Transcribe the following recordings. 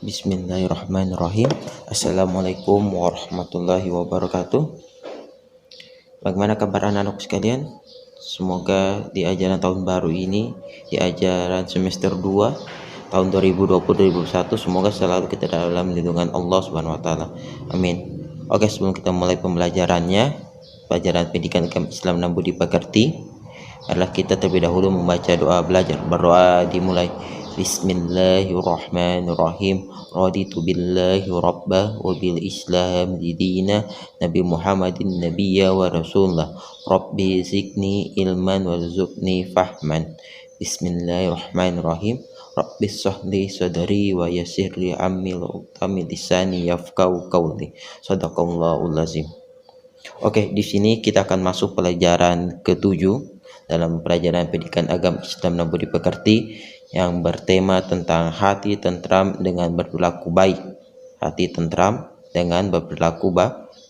Bismillahirrahmanirrahim. Assalamualaikum warahmatullahi wabarakatuh. Bagaimana kabar anak-anak sekalian? Semoga di ajaran tahun baru ini, di ajaran semester 2 tahun 2020-2021, semoga selalu kita dalam lindungan Allah Subhanahu wa taala. Amin. Oke, sebelum kita mulai pembelajarannya, pelajaran pendidikan agama Islam dan budi pekerti, adalah kita terlebih dahulu membaca doa belajar. Berdoa dimulai. Bismillahirrahmanirrahim. Raditu billahi rabba wa bil islam dina Nabi Muhammadin nabiyya wa rasulullah. Rabbi zidni ilman warzuqni fahman. Bismillahirrahmanirrahim. Rabbi sahli sadri wa yassirli amri wa lisani yafqahu qawli. Shadaqallahul azim. Oke, di sini kita akan masuk pelajaran ke-7 dalam pelajaran pendidikan agama Islam dan budi pekerti yang bertema tentang hati tentram dengan berperilaku baik. Hati tentram dengan berperilaku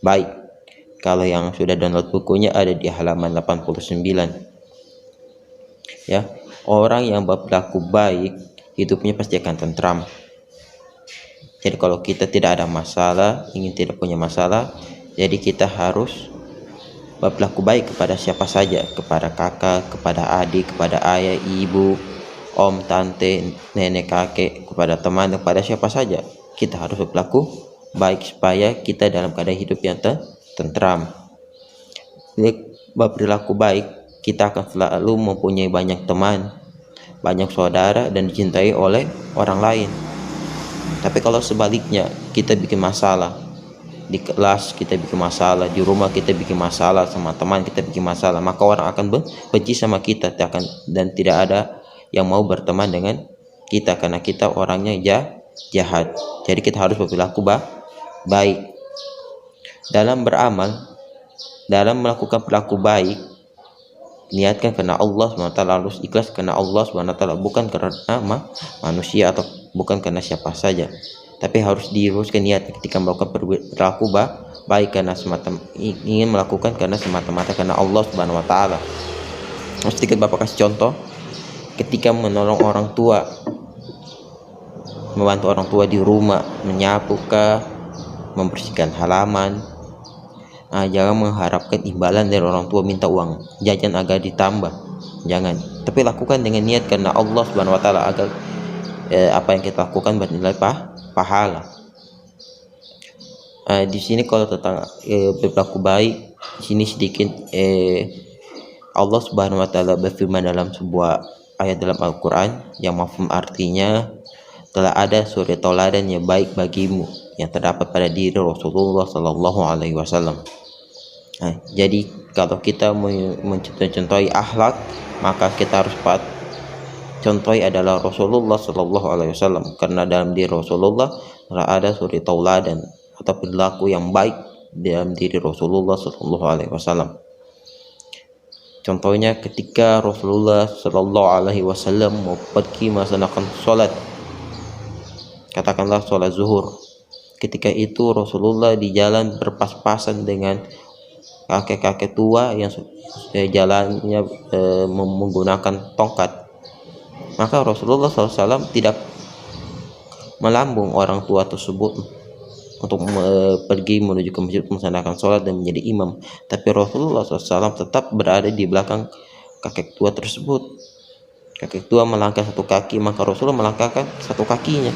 baik. Kalau yang sudah download bukunya ada di halaman 89. Ya, orang yang berperilaku baik hidupnya pasti akan tentram. Jadi kalau kita tidak ada masalah, ingin tidak punya masalah, jadi kita harus berperilaku baik kepada siapa saja, kepada kakak, kepada adik, kepada ayah, ibu, om, tante, nenek, kakek, kepada teman, kepada siapa saja. Kita harus berperilaku baik supaya kita dalam keadaan hidup yang tentram. Bila berperilaku baik, kita akan selalu mempunyai banyak teman, banyak saudara, dan dicintai oleh orang lain. Tapi kalau sebaliknya, kita bikin masalah di kelas, kita bikin masalah di rumah, kita bikin masalah sama teman, kita bikin masalah, maka orang akan benci sama kita, dan tidak ada yang mau berteman dengan kita karena kita orangnya jahat. Jadi kita harus berperilaku baik dalam beramal, dalam melakukan perilaku baik. Niatkan karena Allah SWT, harus ikhlas karena Allah SWT, bukan karena manusia atau bukan karena siapa saja. Tapi harus diluruskan niat ketika melakukan perilaku baik karena ingin melakukan karena semata-mata karena Allah Subhanahu wa taala. Sedikit Bapak kasih contoh. Ketika menolong orang tua, membantu orang tua di rumah, menyapu kah, membersihkan halaman, jangan mengharapkan imbalan dari orang tua, minta uang jajan agar ditambah, jangan. Tapi lakukan dengan niat karena Allah Subhanahu wa taala agar apa yang kita lakukan bernilai pahala. Di sini kalau tentang berperilaku baik, di sini sedikit Allah Subhanahu wa taala berfirman dalam sebuah ayat dalam Al-Quran yang mafhum artinya, telah ada suri tauladan yang baik bagimu yang terdapat pada diri Rasulullah Sallallahu Alaihi Wasallam. Jadi kalau kita mencontohi akhlak, maka kita harus contohi adalah Rasulullah Sallallahu Alaihi Wasallam, karena dalam diri Rasulullah telah ada suri tauladan atau perilaku yang baik dalam diri Rasulullah Sallallahu Alaihi Wasallam. Contohnya ketika Rasulullah Sallallahu Alaihi Wasallam mau pergi melaksanakan sholat, katakanlah sholat zuhur. Ketika itu Rasulullah di jalan berpas-pasan dengan kakek-kakek tua yang jalannya menggunakan tongkat. Maka Rasulullah SAW tidak melambung orang tua tersebut untuk pergi menuju ke masjid melaksanakan sholat dan menjadi imam, tapi Rasulullah SAW tetap berada di belakang kakek tua tersebut. Kakek tua melangkah satu kaki, maka Rasulullah melangkahkan satu kakinya.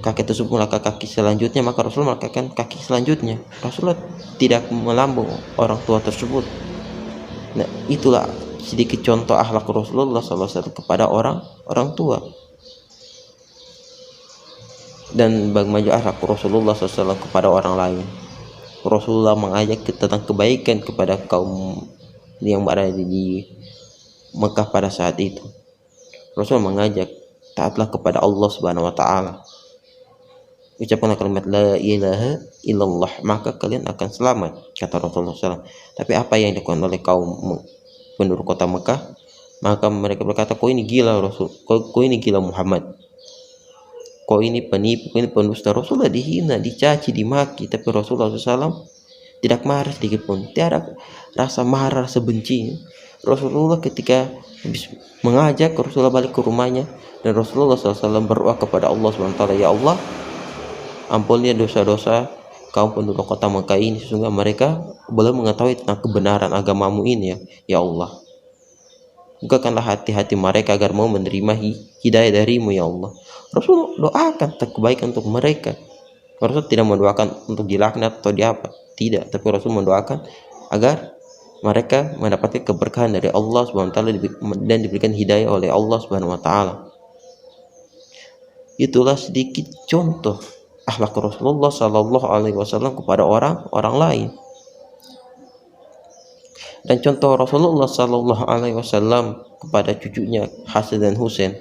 Kakek tersebut melangkah kaki selanjutnya, maka Rasulullah melangkahkan kaki selanjutnya. Rasulullah tidak melambung orang tua tersebut. Nah, itulah sedikit contoh akhlak Rasulullah SAW kepada orang tua. Dan bagaimana akhlak Rasulullah SAW kepada orang lain. Rasulullah mengajak tentang kebaikan kepada kaum yang berada di Mekah pada saat itu. Rasul mengajak, taatlah kepada Allah Subhanahu wa taala. Ucapkanlah kalimat la ilaha illallah, maka kalian akan selamat, kata Rasulullah SAW. Tapi apa yang dilakukan oleh kaum penduduk kota Mekah? Maka mereka berkata, kau ini gila Rasul, kau ini gila Muhammad, kau ini penipu, kau ini pendusta. Rasulullah dihina, dicaci, dimaki, tapi Rasulullah SAW tidak marah sedikit pun, tiada rasa marah, rasa benci. Rasulullah ketika habis mengajak, Rasulullah balik ke rumahnya dan Rasulullah SAW berdoa kepada Allah SWT, ya Allah, ampunilah dosa-dosa kaum penduduk kota Mekah ini, sesungguhnya mereka belum mengetahui tentang kebenaran agamamu ini, ya Allah. Bukakanlah hati-hati mereka agar mau menerima hidayah darimu, ya Allah. Rasul doakan kebaikan untuk mereka. Rasul tidak mendoakan untuk dilaknat atau diapa, tidak, tapi Rasul mendoakan agar mereka mendapatkan keberkahan dari Allah SWT dan diberikan hidayah oleh Allah SWT. Itulah sedikit contoh akhlak Rasulullah SAW kepada orang lain. Dan contoh Rasulullah SAW kepada cucunya Hasan dan Husain.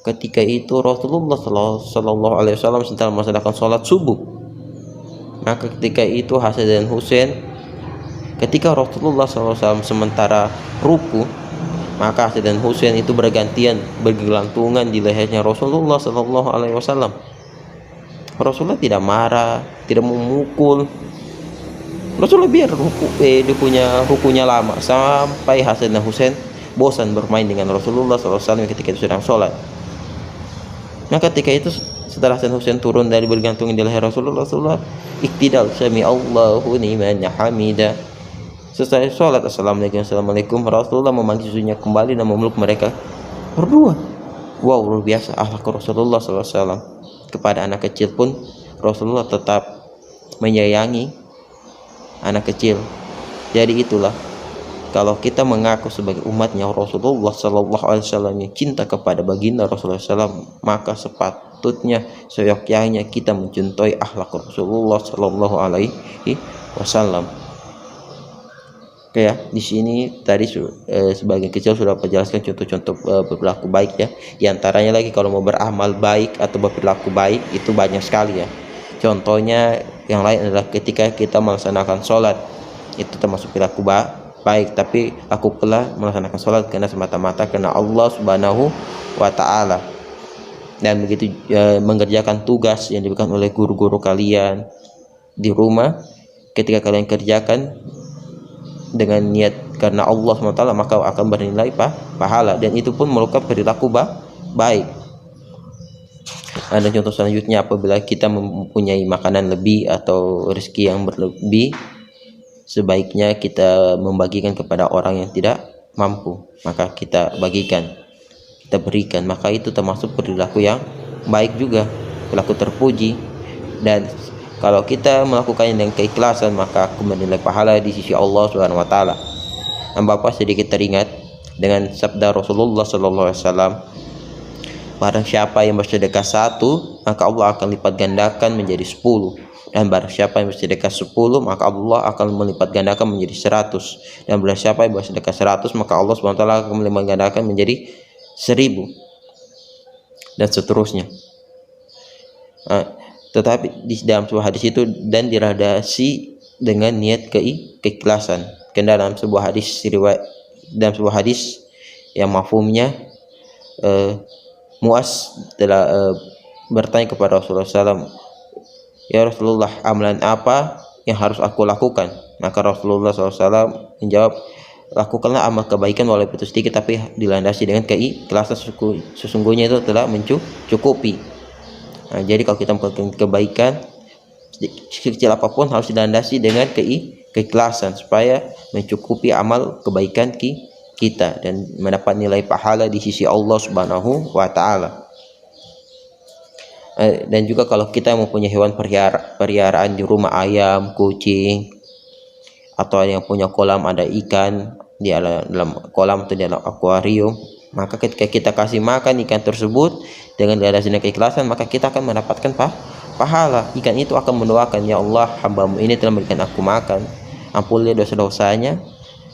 Ketika itu Rasulullah SAW sedang melaksanakan sholat subuh. Maka ketika itu Hasan dan Husain, ketika Rasulullah SAW sementara ruku, maka Hasan dan Husain itu bergantian bergelantungan di lehernya Rasulullah SAW. Rasulullah tidak marah, tidak memukul. Rasulullah biar rukunya lama sampai Hasan dan Husain bosan bermain dengan Rasulullah SAW ketika itu sedang sholat. Nah ketika itu setelah Hasan Husain turun dari bergantung di leher Rasulullah, iktidal sami Allahu liman hamidah. Selesai sholat, assalamualaikum, Rasulullah memanggil cucunya kembali dan memeluk mereka berdua. Wow, luar biasa akhlak Rasulullah SAW. Kepada anak kecil pun Rasulullah tetap menyayangi anak kecil. Jadi itulah, kalau kita mengaku sebagai umatnya Rasulullah SAW yang cinta kepada baginda Rasulullah SAW, maka sepatutnya seyogyanya kita mencontohi akhlak Rasulullah SAW. Oke ya, di sini tadi sebagian kecil sudah menjelaskan contoh-contoh berperilaku baik ya. Di antaranya lagi kalau mau beramal baik atau berperilaku baik itu banyak sekali ya. Contohnya yang lain adalah ketika kita melaksanakan sholat, itu termasuk perilaku baik, tapi lakukanlah melaksanakan sholat karena semata-mata karena Allah Subhanahu wa Ta'ala. Dan begitu mengerjakan tugas yang diberikan oleh guru-guru kalian di rumah, ketika kalian kerjakan dengan niat karena Allah SWT, maka akan bernilai pahala, dan itu pun merupakan perilaku baik. Ada contoh selanjutnya, apabila kita mempunyai makanan lebih atau rezeki yang berlebih, sebaiknya kita membagikan kepada orang yang tidak mampu, maka kita bagikan, kita berikan, maka itu termasuk perilaku yang baik juga, perilaku terpuji. Dan kalau kita melakukannya dengan keikhlasan, maka akan bernilai pahala di sisi Allah Subhanahu wa Ta'ala. Dan Bapak sedikit teringat dengan sabda Rasulullah SAW, barang siapa yang bersedekah 1, maka Allah akan lipat gandakan menjadi 10. Dan barang siapa yang bersedekah 10, maka Allah akan melipat gandakan menjadi 100. Dan barang siapa yang bersedekah 100, maka Allah SWT akan melipat gandakan menjadi 1000. Dan seterusnya. Tetapi di dalam sebuah hadis itu dan diradasi dengan niat keikhlasan. Karena dalam sebuah hadis yang mafhumnya Muaz telah bertanya kepada Rasulullah SAW, ya Rasulullah, amalan apa yang harus aku lakukan? Maka Rasulullah SAW menjawab, lakukanlah amal kebaikan walaupun itu sedikit, tapi dilandasi dengan keikhlasan, sesungguhnya itu telah mencukupi. Nah, jadi kalau kita melakukan kebaikan sekecil apapun harus dilandasi dengan keikhlasan supaya mencukupi amal kebaikan kita dan mendapat nilai pahala di sisi Allah Subhanahu wa Ta'ala. Dan juga kalau kita mempunyai hewan peliharaan di rumah, ayam, kucing, atau yang punya kolam ada ikan di dalam kolam atau di dalam akuarium, maka ketika kita kasih makan ikan tersebut dengan dilandasi keikhlasan, maka kita akan mendapatkan pahala. Ikan itu akan mendoakan, ya Allah, hambamu ini telah memberikan aku makan, ampunilah dosa-dosanya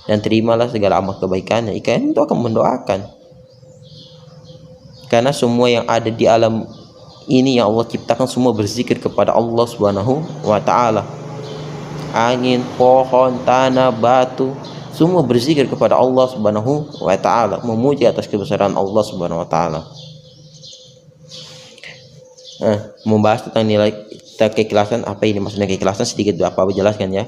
dan terimalah segala amal kebaikannya. Ikan itu akan mendoakan, karena semua yang ada di alam ini yang Allah ciptakan semua berzikir kepada Allah Subhanahu wa Ta'ala. Angin, pohon, tanah, batu, semua berzikir kepada Allah Subhanahu wa Ta'ala, memuji atas kebesaran Allah Subhanahu wa Ta'ala. Membahas tentang nilai keikhlasan, apa ini maksudnya keikhlasan, sedikit Bapak jelaskan ya.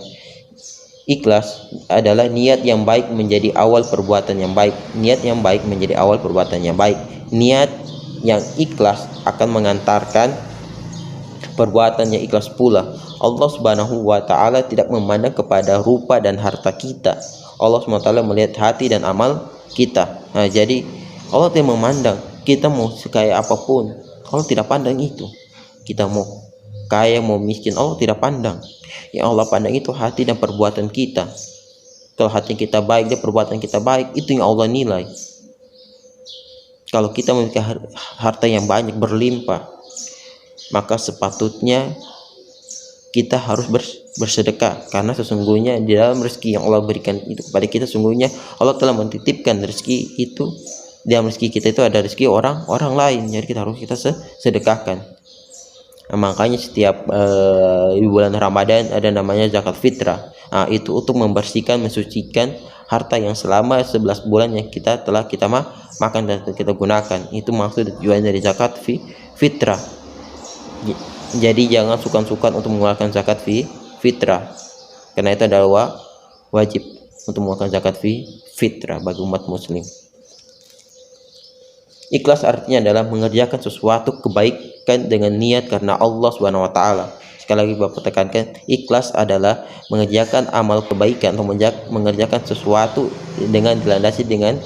Ikhlas adalah niat yang baik menjadi awal perbuatan yang baik. Niat yang baik menjadi awal perbuatan yang baik. Niat yang ikhlas akan mengantarkan perbuatan yang ikhlas pula. Allah Subhanahu wa taala tidak memandang kepada rupa dan harta kita. Allah Subhanahu wa taala melihat hati dan amal kita. Nah, jadi Allah tidak memandang kita mau sekaya apapun. Allah tidak pandang itu. Kita mau kaya mau miskin, Allah tidak pandang. Yang Allah pandang itu hati dan perbuatan kita. Kalau hati kita baik dan perbuatan kita baik, itu yang Allah nilai. Kalau kita memiliki harta yang banyak berlimpah, maka sepatutnya kita harus bersedekah, karena sesungguhnya di dalam rezeki yang Allah berikan itu kepada kita, sesungguhnya Allah telah mentitipkan rezeki itu. Di dalam rezeki kita itu ada rezeki orang lain, jadi kita harus sedekahkan. Nah, makanya setiap di bulan Ramadan ada namanya zakat fitrah. Nah, itu untuk membersihkan, mensucikan harta yang selama 11 bulan yang kita makan dan kita gunakan. Itu maksud tujuan dari zakat fitrah. Jadi jangan sukan-sukan untuk mengeluarkan zakat fitrah, karena itu adalah wajib untuk mengeluarkan zakat fitrah bagi umat muslim. Ikhlas artinya adalah mengerjakan sesuatu kebaikan dengan niat karena Allah Subhanahu wa taala. Sekali lagi Bapak tekankan, ikhlas adalah mengerjakan amal kebaikan atau mengerjakan sesuatu dengan dilandasi dengan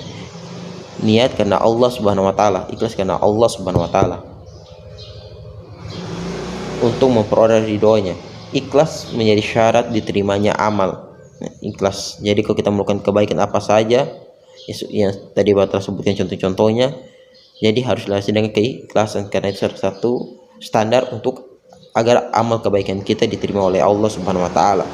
niat karena Allah Subhanahu wa taala. Ikhlas karena Allah Subhanahu wa taala, untuk memperoleh ridhonya. Ikhlas menjadi syarat diterimanya amal. Ikhlas. Jadi kalau kita melakukan kebaikan apa saja yang tadi Bapak sebutkan contoh-contohnya, jadi haruslah dengan keikhlasan, karena itu salah satu standar untuk agar amal kebaikan kita diterima oleh Allah Subhanahu wa taala.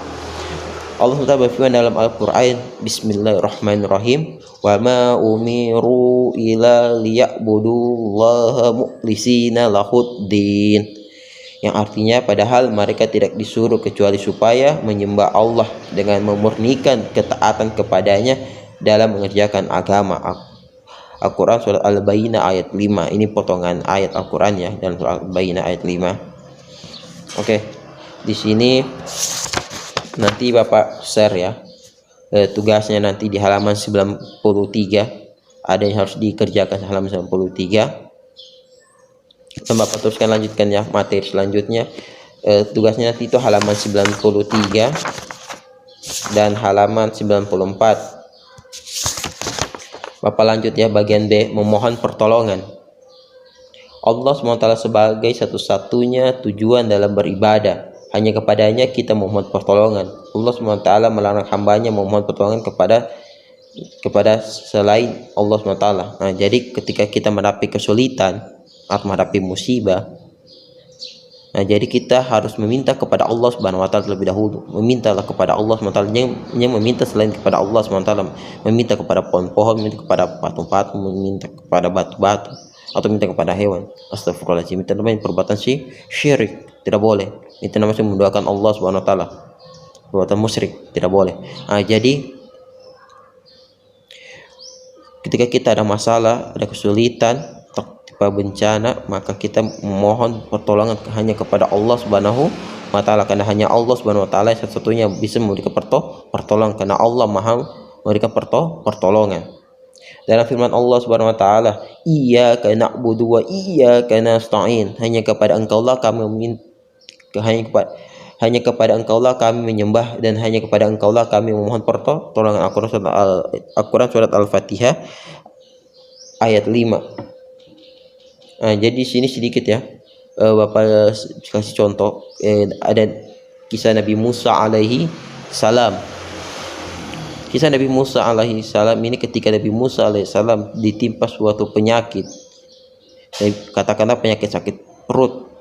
Allah SWT berfirman dalam Al-Qur'an, Bismillahirrahmanirrahim, wa ma umiru ila liya'budullaha mukhlisina lahuddin. Yang artinya padahal mereka tidak disuruh kecuali supaya menyembah Allah dengan memurnikan ketaatan kepadanya dalam mengerjakan agama. Al-Quran surat Al-Bayyinah ayat 5. Ini potongan ayat Al-Quran ya, dalam surat Al-Bayyinah ayat 5. Oke. Di sini nanti Bapak share ya. Tugasnya nanti di halaman 93. Ada yang harus dikerjakan halaman 93. Dan Bapak teruskan lanjutkan ya materi selanjutnya. Tugasnya nanti itu halaman 93 dan halaman 94. Bapak lanjut ya, bagian B, memohon pertolongan. Allah SWT sebagai satu-satunya tujuan dalam beribadah. Hanya kepadanya kita memohon pertolongan. Allah SWT melarang hambanya memohon pertolongan kepada selain Allah SWT. Nah, jadi ketika kita menghadapi kesulitan atau menghadapi musibah, nah jadi kita harus meminta kepada Allah Subhanahu wa taala terlebih dahulu. Memintalah kepada Allah Subhanahu wa taala, yang meminta selain kepada Allah Subhanahu wa taala, meminta kepada pohon-pohon, meminta kepada patung-patung, meminta kepada batu-batu, atau minta kepada hewan. Astagfirullahaladzim, itu namanya perbuatan syirik, tidak boleh. Itu namanya mendoakan Allah Subhanahu wa taala, perbuatan musyrik, tidak boleh. Nah, jadi ketika kita ada masalah, ada kesulitan, bencana, maka kita memohon pertolongan hanya kepada Allah Subhanahu wa taala, karena hanya Allah Subhanahu wa taala satu-satunya bisa memberikan pertolongan, karena Allah Maha memberikan pertolongan. Dalam firman Allah Subhanahu wa taala, iyyaka na'budu wa iyyaka nasta'in, hanya kepada Engkaulah kami meminta, hanya kepada Engkaulah kami menyembah, dan hanya kepada Engkaulah kami memohon pertolongan. Al-Quran surat Al-Fatihah ayat 5. Nah, jadi di sini sedikit ya, Bapak kasih contoh. Ada kisah Nabi Musa alaihi salam. Kisah Nabi Musa alaihi salam ini ketika Nabi Musa alaihi salam ditimpa suatu penyakit, katakanlah penyakit sakit perut.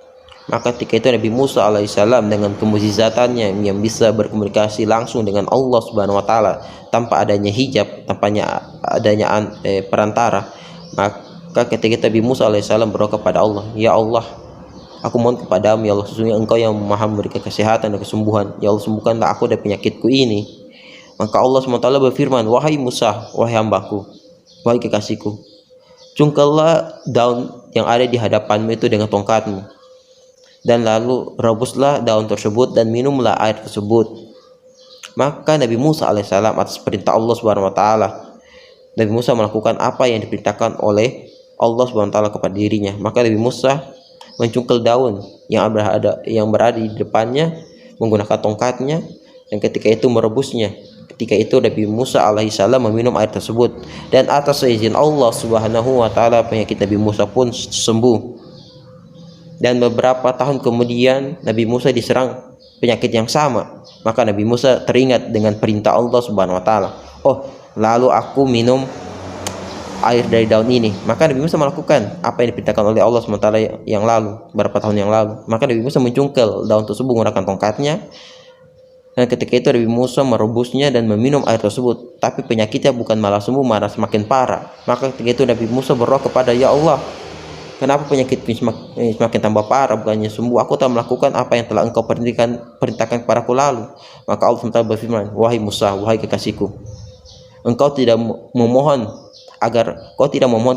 Maka ketika itu Nabi Musa alaihi salam dengan kemujizatannya yang bisa berkomunikasi langsung dengan Allah Subhanahu wa taala tanpa adanya hijab, tanpa adanya perantara, maka ketika Nabi Musa alaihissalam berdoa kepada Allah, ya Allah, aku mohon kepadamu ya Allah, sesungguhnya Engkau yang maha memberikan kesehatan dan kesembuhan. Ya Allah, sembuhkanlah aku dari penyakitku ini. Maka Allah SWT berfirman, wahai Musa, wahai hambaku, wahai kekasihku, cungkellah daun yang ada di hadapanmu itu dengan tongkatmu, dan lalu rebuslah daun tersebut dan minumlah air tersebut. Maka Nabi Musa alaihissalam atas perintah Allah Subhanahu wa taala, Nabi Musa melakukan apa yang diperintahkan oleh Allah Subhanahu wa taala kepada dirinya. Maka Nabi Musa mencungkel daun yang berada di depannya menggunakan tongkatnya, dan ketika itu merebusnya. Ketika itu Nabi Musa alaihissalam meminum air tersebut, dan atas izin Allah Subhanahu wa taala penyakit Nabi Musa pun sembuh. Dan beberapa tahun kemudian Nabi Musa diserang penyakit yang sama. Maka Nabi Musa teringat dengan perintah Allah Subhanahu wa taala. Oh, lalu aku minum air dari daun ini. Maka Nabi Musa melakukan apa yang diperintahkan oleh Allah SWT yang lalu, beberapa tahun yang lalu. Maka Nabi Musa mencungkel daun tersebut menggunakan tongkatnya, dan ketika itu Nabi Musa merebusnya dan meminum air tersebut. Tapi penyakitnya bukan malah sembuh, malah semakin parah. Maka ketika itu Nabi Musa berdoa kepada, ya Allah, kenapa penyakit semakin tambah parah, bukannya sembuh? Aku telah melakukan apa yang telah engkau perintahkan kepadaku lalu. Maka Allah SWT berfirman, wahai Musa, wahai kekasihku, engkau tidak memohon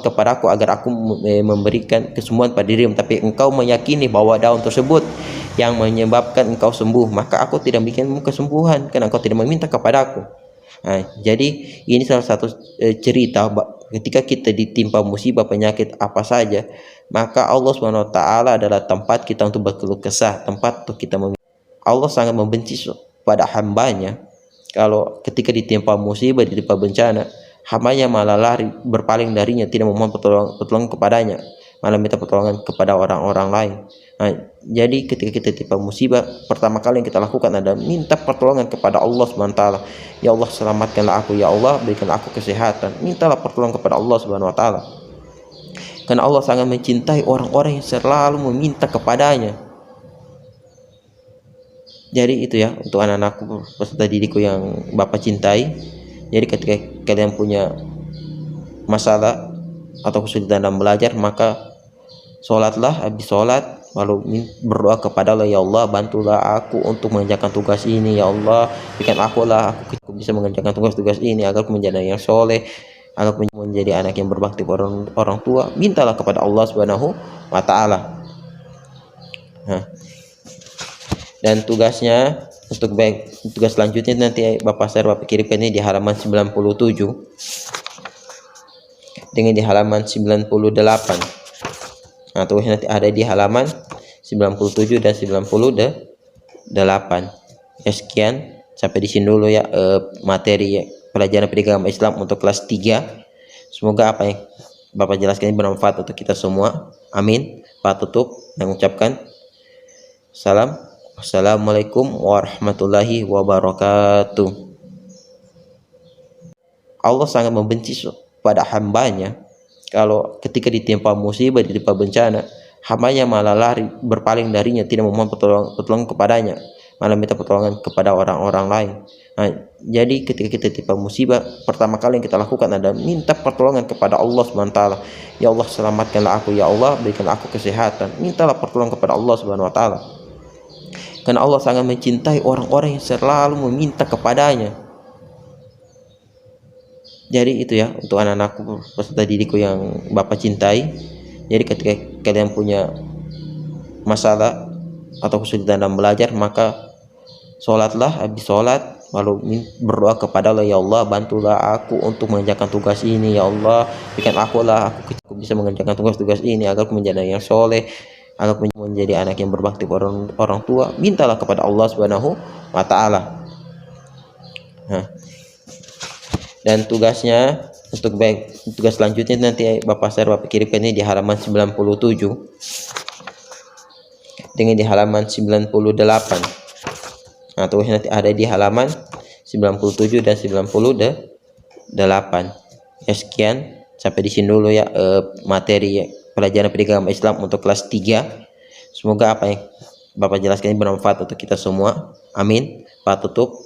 kepadaku agar aku memberikan kesembuhan pada dirimu, tapi engkau meyakini bahwa daun tersebut yang menyebabkan engkau sembuh, maka aku tidak memberikanmu kesembuhan karena engkau tidak meminta kepadaku. Nah, jadi ini salah satu cerita ketika kita ditimpa musibah penyakit apa saja, maka Allah Subhanahu wa taala adalah tempat kita untuk berkeluh kesah, tempat untuk kita Allah sangat membenci pada hambanya kalau ketika ditimpa musibah, ditimpa bencana, hambanya malah lari berpaling darinya, tidak memohon pertolongan kepadanya, malah minta pertolongan kepada orang-orang lain. Nah, jadi ketika kita ditimpa musibah, pertama kali yang kita lakukan adalah minta pertolongan kepada Allah SWT. Ya Allah, selamatkanlah aku, ya Allah, berikanlah aku kesehatan. Mintalah pertolongan kepada Allah SWT, karena Allah sangat mencintai orang-orang yang selalu meminta kepadanya. Jadi itu ya untuk anak-anakku, peserta didikku yang Bapak cintai. Jadi ketika kalian punya masalah atau kesulitan dalam belajar, maka sholatlah, habis sholat lalu berdoa kepada Allah, ya Allah, bantulah aku untuk mengerjakan tugas ini, ya Allah, berikan aku bisa mengerjakan tugas-tugas ini agar aku menjadi anak yang soleh, agar aku menjadi anak yang berbakti kepada orang tua. Mintalah kepada Allah Subhanahu wa taala. Dan tugasnya untuk tugas selanjutnya nanti Bapak kirimkan ini di halaman 97 dengan di halaman 98. Nah, tugasnya nanti ada di halaman 97 dan 98. Ya, sekian sampai di sini dulu ya materi pelajaran pendidikan Islam untuk kelas 3. Semoga apa yang Bapak jelaskan ini bermanfaat untuk kita semua. Amin. Pak tutup dan mengucapkan Assalamualaikum warahmatullahi wabarakatuh. Allah sangat membenci pada hambanya kalau ketika ditimpa musibah, ditimpa bencana, hambanya malah lari berpaling darinya, tidak memohon pertolongan kepadanya, malah minta pertolongan kepada orang-orang lain. Nah, jadi ketika kita ditimpa musibah, pertama kali yang kita lakukan adalah minta pertolongan kepada Allah SWT. Ya Allah, selamatkanlah aku, ya Allah, berikanlah aku kesehatan. Mintalah pertolongan kepada Allah Subhanahu wa taala, karena Allah sangat mencintai orang-orang yang selalu meminta kepadanya. Jadi itu ya untuk anak-anakku, peserta didikku yang Bapak cintai. Jadi ketika kalian punya masalah atau kesulitan dalam belajar, maka sholatlah, habis sholat lalu berdoa kepada Allah, ya Allah, bantulah aku untuk mengerjakan tugas ini, ya Allah, berikan aku bisa mengerjakan tugas-tugas ini agar aku menjadi anak yang soleh, agar aku menjadi anak yang berbakti kepada orang tua. Mintalah kepada Allah Subhanahu wa taala. Dan tugasnya untuk tugas selanjutnya nanti Bapak kirimkan ini di halaman 97 dengan di halaman 98. Nah, tugasnya nanti ada di halaman 97 dan 98. Ya, sekian sampai di sini dulu ya materi pelajaran pendidikan Islam untuk kelas 3. Semoga apa yang Bapak jelaskan ini bermanfaat untuk kita semua. Amin. Pak tutup